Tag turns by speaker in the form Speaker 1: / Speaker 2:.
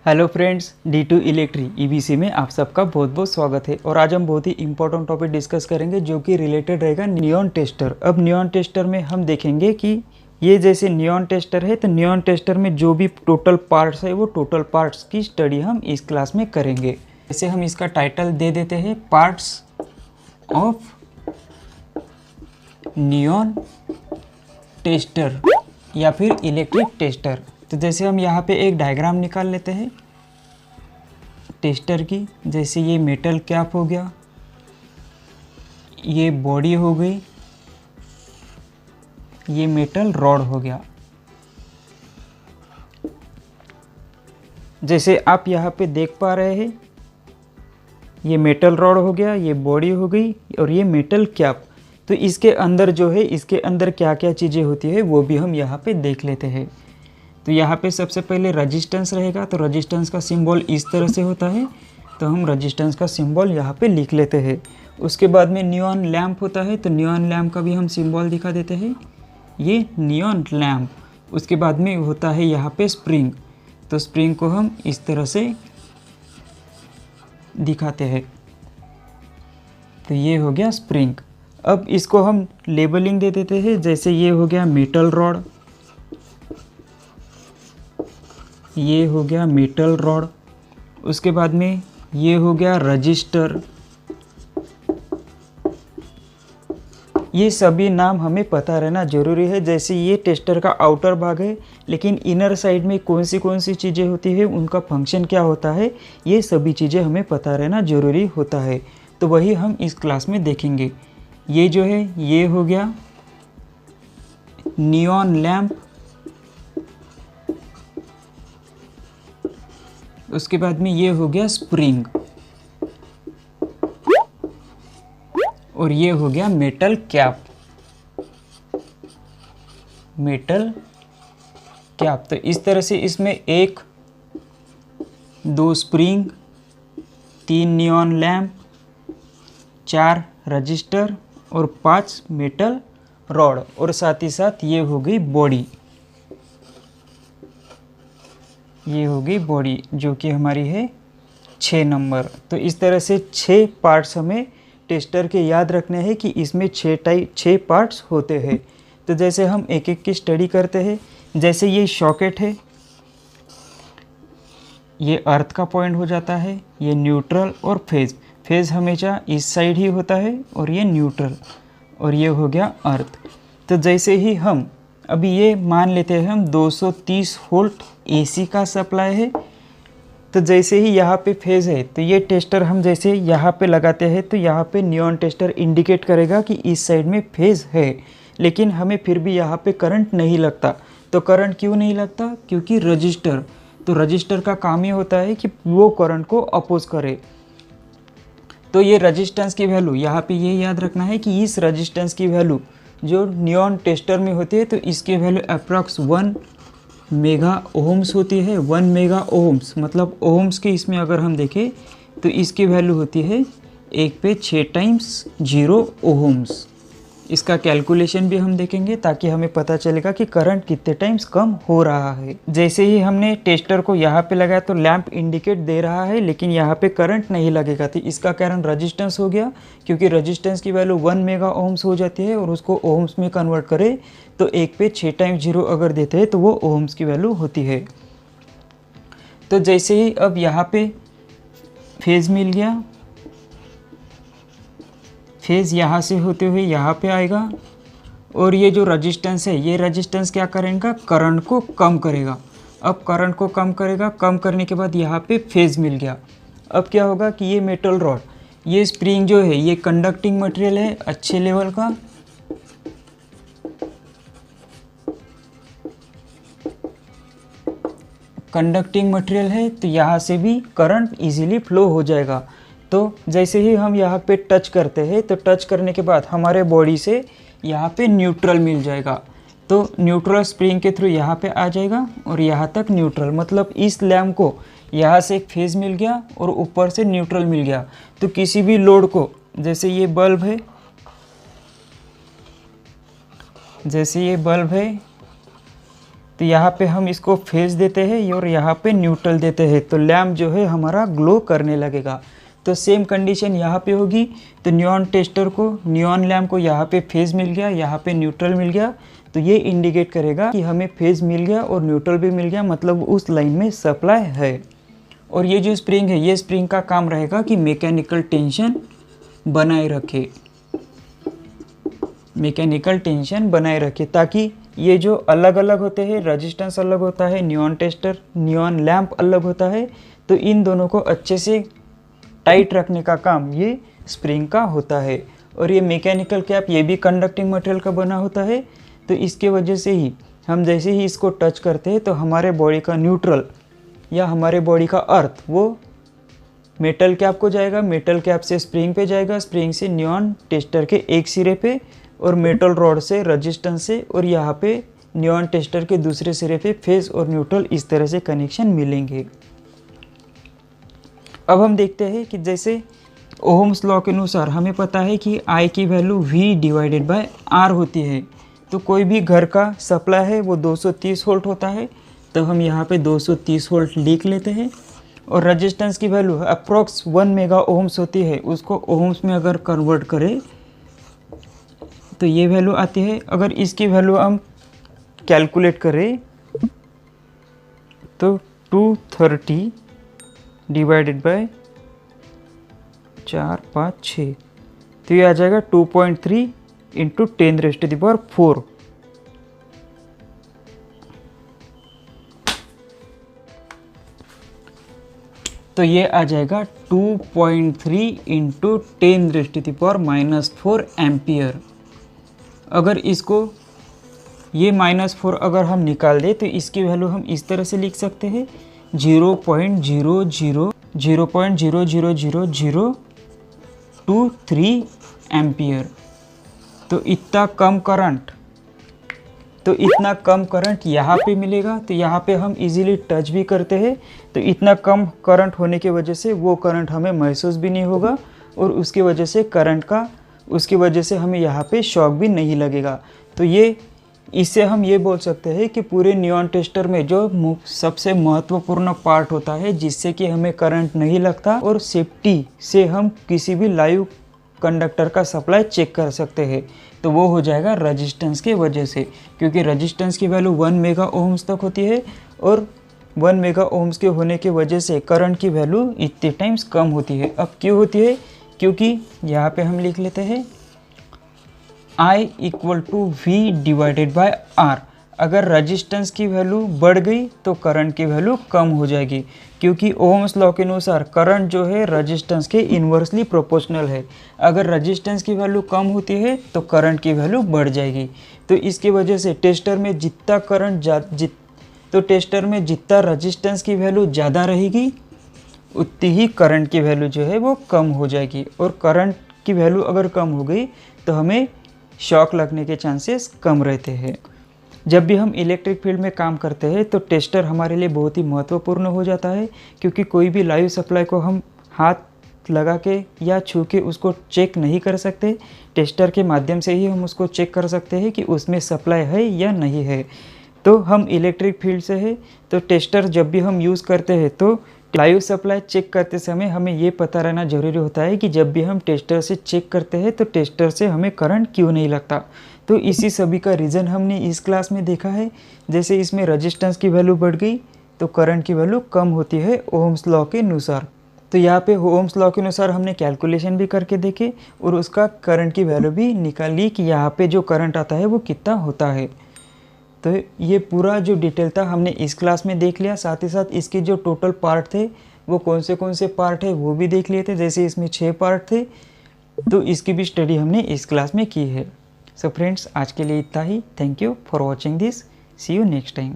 Speaker 1: Hello friends, D2 electric EBC में आप सबका बहुत बहुत स्वागत है। और आज हम बहुत ही इंपॉर्टेंट टॉपिक डिस्कस करेंगे जो कि रिलेटेड रहेगा नियॉन टेस्टर। अब नियॉन टेस्टर में हम देखेंगे कि ये जैसे नियॉन टेस्टर है तो नियॉन टेस्टर में जो भी टोटल पार्ट्स है वो टोटल पार्ट्स की स्टडी हम इस क्लास में करेंगे। जैसे हम इसका टाइटल दे देते हैं पार्ट्स ऑफ नियॉन टेस्टर या फिर इलेक्ट्रिक टेस्टर। तो जैसे हम यहाँ पे एक डायग्राम निकाल लेते हैं टेस्टर की। जैसे ये मेटल कैप हो गया, ये बॉडी हो गई, ये मेटल रॉड हो गया। जैसे आप यहाँ पे देख पा रहे हैं ये मेटल रॉड हो गया, ये बॉडी हो गई और ये मेटल कैप। तो इसके अंदर जो है, इसके अंदर क्या क्या चीज़ें होती है वो भी हम यहाँ पे देख लेते हैं। तो यहाँ पे सबसे पहले रेजिस्टेंस रहेगा। तो रेजिस्टेंस का सिंबल इस तरह से होता है, तो हम रेजिस्टेंस का सिंबल यहाँ पे लिख लेते हैं। उसके बाद में नियॉन लैंप होता है, तो नियॉन लैंप का भी हम सिंबल दिखा देते हैं, ये नियॉन लैंप। उसके बाद में होता है यहाँ पे स्प्रिंग, तो स्प्रिंग को हम इस तरह से दिखाते हैं। तो ये हो गया स्प्रिंग। अब इसको हम लेबलिंग दे देते हैं। जैसे ये हो गया मेटल रॉड, ये हो गया मेटल रॉड। उसके बाद में ये हो गया रजिस्टर। ये सभी नाम हमें पता रहना ज़रूरी है। जैसे ये टेस्टर का आउटर भाग है, लेकिन इनर साइड में कौन सी चीज़ें होती है, उनका फंक्शन क्या होता है, ये सभी चीज़ें हमें पता रहना ज़रूरी होता है। तो वही हम इस क्लास में देखेंगे। ये जो है ये हो गया नियॉन लैंप। उसके बाद में ये हो गया स्प्रिंग और ये हो गया मेटल कैप। Metal cap. तो इस तरह से इसमें 1, 2 स्प्रिंग, 3 नियॉन लैंप, 4 रजिस्टर और 5 मेटल रॉड और साथ ही साथ ये हो गई बॉडी। ये हो गई बॉडी जो कि हमारी है 6 नंबर। तो इस तरह से 6 पार्ट्स हमें टेस्टर के याद रखने हैं कि इसमें 6 पार्ट्स होते हैं। तो जैसे हम एक एक की स्टडी करते हैं। जैसे ये सॉकेट है, ये अर्थ का पॉइंट हो जाता है, ये न्यूट्रल और फेज। फेज हमेशा इस साइड ही होता है और ये न्यूट्रल, और ये हो गया अर्थ। तो जैसे ही हम अभी ये मान लेते हैं हम 230 वोल्ट AC का सप्लाई है। तो जैसे ही यहाँ पे फेज़ है तो ये टेस्टर हम जैसे यहाँ पे लगाते हैं तो यहाँ पे नियॉन टेस्टर इंडिकेट करेगा कि इस साइड में फेज़ है, लेकिन हमें फिर भी यहाँ पे करंट नहीं लगता। तो करंट क्यों नहीं लगता? क्योंकि रजिस्टर, तो रजिस्टर का काम ये होता है कि वो करंट को अपोज करे। तो ये रजिस्टेंस की वैल्यू यहाँ पे ये याद रखना है कि इस रजिस्टेंस की वैल्यू जो नियॉन टेस्टर में होती है तो इसकी वैल्यू अप्रॉक्स 1 मेगा ओम्स होती है। 1 मेगा ओम्स मतलब ओम्स के इसमें अगर हम देखें तो इसकी वैल्यू होती है 1 पे 6 टाइम्स 0 ओम्स। इसका कैलकुलेशन भी हम देखेंगे ताकि हमें पता चलेगा कि करंट कितने टाइम्स कम हो रहा है। जैसे ही हमने टेस्टर को यहाँ पे लगाया तो लैंप इंडिकेट दे रहा है, लेकिन यहाँ पे करंट नहीं लगेगा। तो इसका कारण रजिस्टेंस हो गया, क्योंकि रजिस्टेंस की वैल्यू 1 मेगा ओम्स हो जाती है और उसको ओम्स में कन्वर्ट करें तो 1 पे 6 टाइम्स 0 अगर देते हैं तो वो ओम्स की वैल्यू होती है। तो जैसे ही अब यहाँ पे फेज मिल गया, फेज़ यहाँ से होते हुए यहाँ पे आएगा और ये जो रजिस्टेंस है ये रजिस्टेंस क्या करेगा? करंट को कम करेगा। अब करंट को कम करेगा, कम करने के बाद यहाँ पे फेज़ मिल गया। अब क्या होगा कि ये मेटल रॉड, ये स्प्रिंग जो है ये कंडक्टिंग मटेरियल है अच्छे लेवल का। कंडक्टिंग मटेरियल है तो यहाँ से भी करंट इजीली फ्लो हो जाएगा। तो जैसे ही हम यहाँ पे टच करते हैं तो टच करने के बाद हमारे बॉडी से यहाँ पे न्यूट्रल मिल जाएगा। तो न्यूट्रल स्प्रिंग के थ्रू यहाँ पे आ जाएगा और यहाँ तक न्यूट्रल, मतलब इस लैंप को यहाँ से एक फेज मिल गया और ऊपर से न्यूट्रल मिल गया। तो किसी भी लोड को, जैसे ये बल्ब है, जैसे ये बल्ब है तो यहाँ पे हम इसको फेज देते हैं और यहाँ पे न्यूट्रल देते हैं, तो लैम्प जो है हमारा ग्लो करने लगेगा। तो सेम कंडीशन यहाँ पे होगी। तो नियॉन टेस्टर को, नियॉन लैम्प को यहाँ पे फेज मिल गया, यहाँ पे न्यूट्रल मिल गया, तो ये इंडिकेट करेगा कि हमें फेज मिल गया और न्यूट्रल भी मिल गया, मतलब उस लाइन में सप्लाई है। और ये जो स्प्रिंग है, ये स्प्रिंग का काम रहेगा कि मैकेनिकल टेंशन बनाए रखे, मैकेनिकल टेंशन बनाए रखे, ताकि ये जो अलग अलग होते हैं, रेजिस्टेंस अलग होता है, नियॉन टेस्टर, नियॉन लैम्प अलग होता है, तो इन दोनों को अच्छे से टाइट रखने का काम ये स्प्रिंग का होता है। और ये मैकेनिकल कैप, ये भी कंडक्टिंग मटेरियल का बना होता है, तो इसके वजह से ही हम जैसे ही इसको टच करते हैं तो हमारे बॉडी का न्यूट्रल या हमारे बॉडी का अर्थ वो मेटल कैप को जाएगा, मेटल कैप से स्प्रिंग पे जाएगा, स्प्रिंग से नियॉन टेस्टर के एक सिरे पे, और मेटल रॉड से रेजिस्टेंस से, और यहाँ पे नियॉन टेस्टर के दूसरे सिरे पे फेज और न्यूट्रल, इस तरह से कनेक्शन मिलेंगे। अब हम देखते हैं कि जैसे ओहम्स लॉ के अनुसार हमें पता है कि I की value V divided by R होती है। तो कोई भी घर का सप्लाई है वो 230 वोल्ट होता है, तो हम यहाँ पे 230 वोल्ट लिख लेते हैं। और रेजिस्टेंस की वैल्यू अप्रॉक्स 1 मेगा ओहम्स होती है, उसको ओहम्स में अगर कन्वर्ट करें तो ये वैल्यू आती है। अगर इसकी वैल्यू हम कैलकुलेट करें तो 230 डिवाइडेड बाय 4, 5, 6, तो ये आ जाएगा 2.3 इंटू 10⁴। तो ये आ जाएगा 2.3 इंटू 10⁻⁻4 एम्पियर। अगर इसको ये -4 अगर हम निकाल दें तो इसकी वैल्यू हम इस तरह से लिख सकते हैं 0.0000023 एम्पियर। तो इतना कम करंट यहाँ पे मिलेगा, तो यहाँ पे हम इजीली टच भी करते हैं, तो इतना कम करंट होने की वजह से वो करंट हमें महसूस भी नहीं होगा, और उसकी वजह से हमें यहाँ पे शॉक भी नहीं लगेगा। तो ये इससे हम ये बोल सकते हैं कि पूरे नियॉन टेस्टर में जो सबसे महत्वपूर्ण पार्ट होता है जिससे कि हमें करंट नहीं लगता और सेफ्टी से हम किसी भी लाइव कंडक्टर का सप्लाई चेक कर सकते हैं, तो वो हो जाएगा रेजिस्टेंस के वजह से, क्योंकि रेजिस्टेंस की वैल्यू 1 मेगा ओम्स तक होती है, और 1 मेगा ओम्स के होने की वजह से करंट की वैल्यू इतने टाइम्स कम होती है। अब क्यों होती है? क्योंकि यहाँ पे हम लिख लेते हैं I equal to V divided by R। अगर रेजिस्टेंस की वैल्यू बढ़ गई तो करंट की वैल्यू कम हो जाएगी, क्योंकि ओम्स लॉ के अनुसार करंट जो है रेजिस्टेंस के इन्वर्सली प्रोपोर्शनल है। अगर रेजिस्टेंस की वैल्यू कम होती है तो करंट की वैल्यू बढ़ जाएगी। तो इसकी वजह से टेस्टर में जितना रेजिस्टेंस की वैल्यू ज़्यादा रहेगी उतनी ही करंट की वैल्यू जो है वो कम हो जाएगी, और करंट की वैल्यू अगर कम हो गई तो हमें शॉक लगने के चांसेस कम रहते हैं। जब भी हम इलेक्ट्रिक फील्ड में काम करते हैं तो टेस्टर हमारे लिए बहुत ही महत्वपूर्ण हो जाता है, क्योंकि कोई भी लाइव सप्लाई को हम हाथ लगा के या छू के उसको चेक नहीं कर सकते। टेस्टर के माध्यम से ही हम उसको चेक कर सकते हैं कि उसमें सप्लाई है या नहीं है। तो हम इलेक्ट्रिक फील्ड से है, तो टेस्टर जब भी हम यूज़ करते हैं तो लाइव सप्लाई चेक करते समय हमें ये पता रहना ज़रूरी होता है कि जब भी हम टेस्टर से चेक करते हैं तो टेस्टर से हमें करंट क्यों नहीं लगता। तो इसी सभी का रीज़न हमने इस क्लास में देखा है। जैसे इसमें रेजिस्टेंस की वैल्यू बढ़ गई तो करंट की वैल्यू कम होती है ओम्स लॉ के अनुसार। तो यहाँ पे ओम्स लॉ के अनुसार हमने कैलकुलेशन भी करके देखे और उसका करंट की वैल्यू भी निकाल ली कि यहाँ पे जो करंट आता है वो कितना होता है। तो ये पूरा जो डिटेल था हमने इस क्लास में देख लिया। साथ ही साथ इसके जो टोटल पार्ट थे वो कौन से पार्ट है वो भी देख लिए थे। जैसे इसमें 6 पार्ट थे, तो इसकी भी स्टडी हमने इस क्लास में की है। सो फ्रेंड्स, आज के लिए इतना ही। Thank you for watching this. See you next time.